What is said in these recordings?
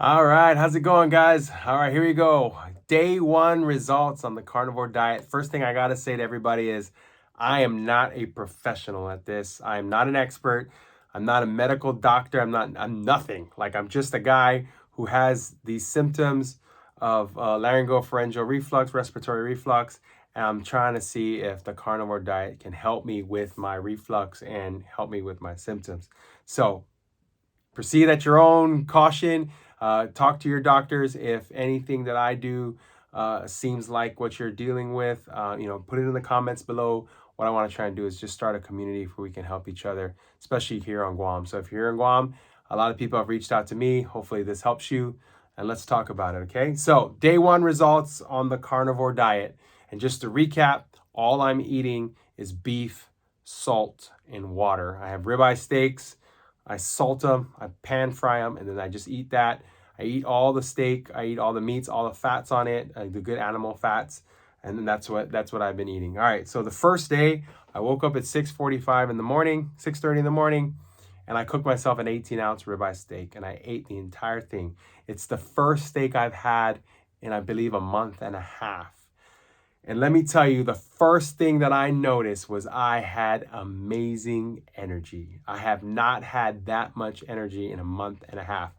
All right, how's it going, guys? All right, here we go. Day one results on the carnivore diet. First thing I got to say to everybody is I am not a professional at this. I am not an expert. I'm not a medical doctor. I'm nothing. Like, I'm just a guy who has these symptoms of laryngopharyngeal reflux, respiratory reflux, and I'm trying to see if the carnivore diet can help me with my reflux and help me with my symptoms. So, proceed at your own caution. Talk to your doctors if anything that I do seems like what you're dealing with. Put it in the comments below. What I want to try and do is just start a community where we can help each other, especially here on Guam. So if you're here in Guam, a lot of people have reached out to me. Hopefully this helps you, and let's talk about it, okay? So day one results on the carnivore diet. And just to recap, all I'm eating is beef, salt, and water. I have ribeye steaks. I salt them, I pan fry them, and then I just eat that. I eat all the steak, I eat all the meats, all the fats on it, the good animal fats, and then that's what I've been eating. All right, so the first day, I woke up at 6:45 in the morning, 6:30 in the morning, and I cooked myself an 18-ounce ribeye steak, and I ate the entire thing. It's the first steak I've had in, I believe, a month and a half. And let me tell you, the first thing that I noticed was I had amazing energy. I have not had that much energy in a month and a half.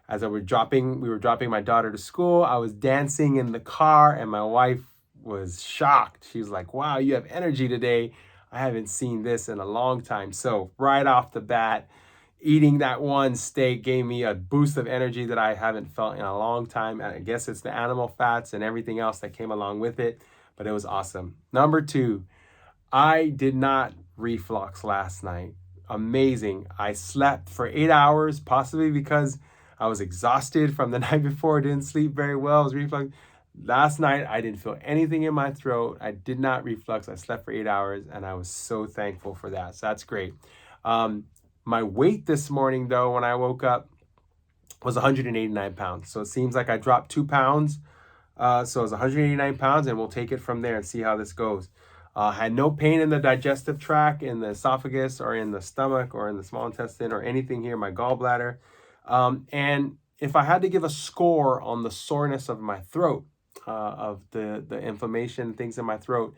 As we were dropping my daughter to school, I was dancing in the car, and my wife was shocked. She was like, "Wow, you have energy today. I haven't seen this in a long time." So right off the bat, eating that one steak gave me a boost of energy that I haven't felt in a long time. I guess it's the animal fats and everything else that came along with it, but it was awesome. Number two, I did not reflux last night. Amazing. I slept for 8 hours, possibly because I was exhausted from the night before, didn't sleep very well. I was reflux. Last night, I didn't feel anything in my throat. I did not reflux. I slept for 8 hours, and I was so thankful for that. So that's great. My weight this morning, though, when I woke up, was 189 pounds. So it seems like I dropped 2 pounds. So it's 189 pounds, and we'll take it from there and see how this goes. Had no pain in the digestive tract, in the esophagus, or in the stomach, or in the small intestine, or anything here, my gallbladder. And if I had to give a score on the soreness of my throat, of the inflammation, things in my throat,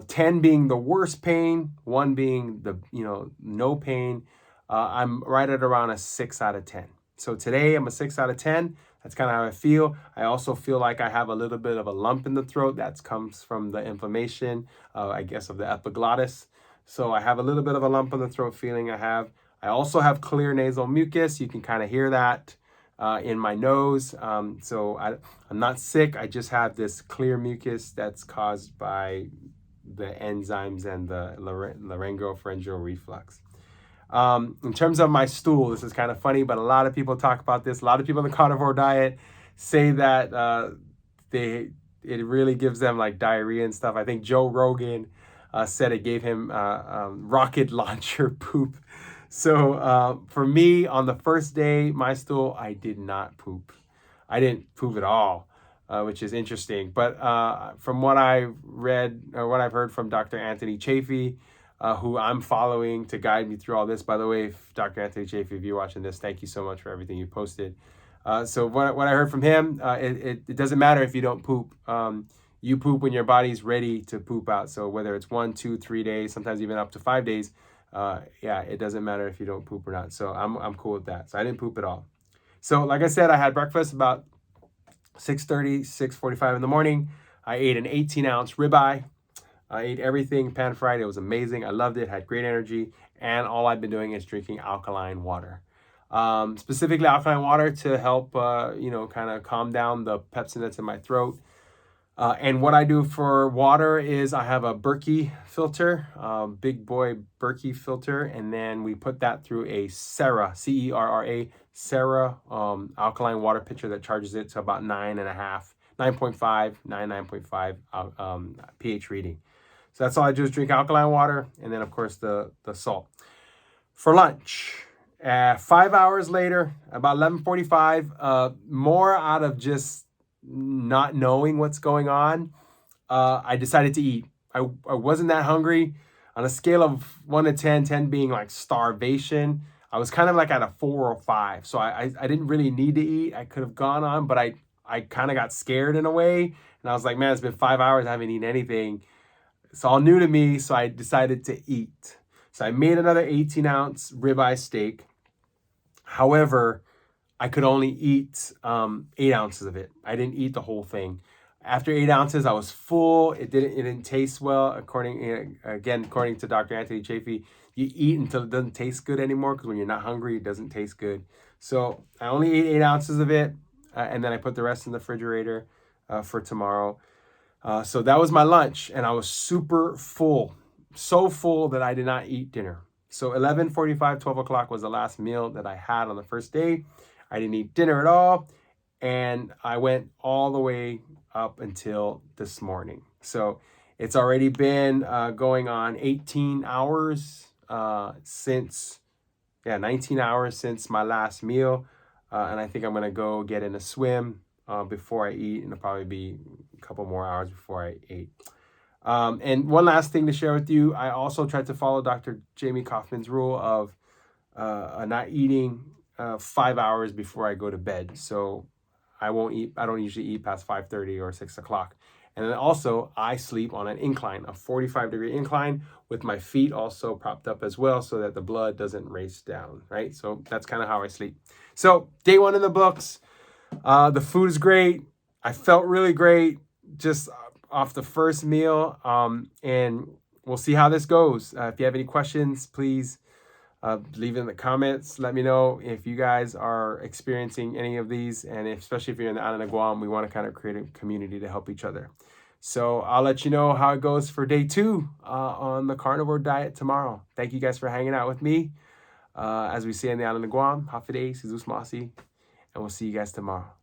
10 being the worst pain, 1 being the no pain, I'm right at around a 6 out of 10. So today I'm a 6 out of 10. That's kind of how I feel. I also feel like I have a little bit of a lump in the throat. That comes from the inflammation, I guess, of the epiglottis. So I have a little bit of a lump in the throat feeling I have. I also have clear nasal mucus. You can kind of hear that in my nose. So I'm not sick. I just have this clear mucus that's caused by the enzymes and the laryngopharyngeal reflux. In terms of my stool, this is kind of funny, but a lot of people talk about this. A lot of people in the carnivore diet say that it really gives them like diarrhea and stuff. I think Joe Rogan said it gave him rocket launcher poop. So for me, on the first day, my stool, I did not poop. I didn't poop at all, which is interesting. But from what I've read or what I've heard from Dr. Anthony Chafee, who I'm following to guide me through all this. By the way, if Dr. Anthony Chafee, if you're watching this, thank you so much for everything you posted. So what I heard from him, it doesn't matter if you don't poop. You poop when your body's ready to poop out. So whether it's 1, 2, 3 days, sometimes even up to 5 days, it doesn't matter if you don't poop or not. So I'm cool with that. So I didn't poop at all. So like I said, I had breakfast about 6:30, 6:45 in the morning. I ate an 18-ounce ribeye. I ate everything pan fried. It was amazing. I loved it. Had great energy. And all I've been doing is drinking alkaline water. Specifically alkaline water to help, kind of calm down the pepsin that's in my throat. And what I do for water is I have a Berkey filter, big boy Berkey filter, and then we put that through a Serra, Cerra, Serra alkaline water pitcher that charges it to about 9.5, 9.5, 9.5 pH reading. So that's all I do is drink alkaline water, and then of course the salt. For lunch, 5 hours later, about 11:45, more out of just not knowing what's going on, I decided to eat. I wasn't that hungry. On a scale of 1 to 10, 10 being like starvation, I was kind of like at a 4 or 5. So I didn't really need to eat. I could have gone on, but I kind of got scared in a way. And I was like, man, it's been 5 hours. I haven't eaten anything. It's all new to me. So I decided to eat. So I made another 18-ounce ribeye steak. However, I could only eat 8 ounces of it. I didn't eat the whole thing. After 8 ounces, I was full. It didn't taste well. According to Dr. Anthony Chafee, you eat until it doesn't taste good anymore, because when you're not hungry, it doesn't taste good. So I only ate 8 ounces of it, and then I put the rest in the refrigerator for tomorrow. So that was my lunch, and I was super full, so full that I did not eat dinner. So 11:45, 12 o'clock was the last meal that I had on the first day. I didn't eat dinner at all, and I went all the way up until this morning. So it's already been going on 18 hours since, 19 hours since my last meal. And I think I'm going to go get in a swim before I eat, and it'll probably be a couple more hours before I eat. And one last thing to share with you, I also tried to follow Dr. Jamie Kaufman's rule of not eating 5 hours before I go to bed. So I don't usually eat past 5:30 or 6 o'clock. And then also I sleep on an incline, a 45-degree incline, with my feet also propped up as well, so that the blood doesn't race down, right? So that's kind of how I sleep. So day 1 in the books. The food is great. I felt really great just off the first meal. And we'll see how this goes. If you have any questions, please leave it in the comments. Let me know if you guys are experiencing any of these, and especially if you're in the island of Guam, we want to kind of create a community to help each other. So I'll let you know how it goes for day 2 on the carnivore diet tomorrow. Thank you guys for hanging out with me. As we say in the island of Guam, Hafide, Sizus Masi, and we'll see you guys tomorrow.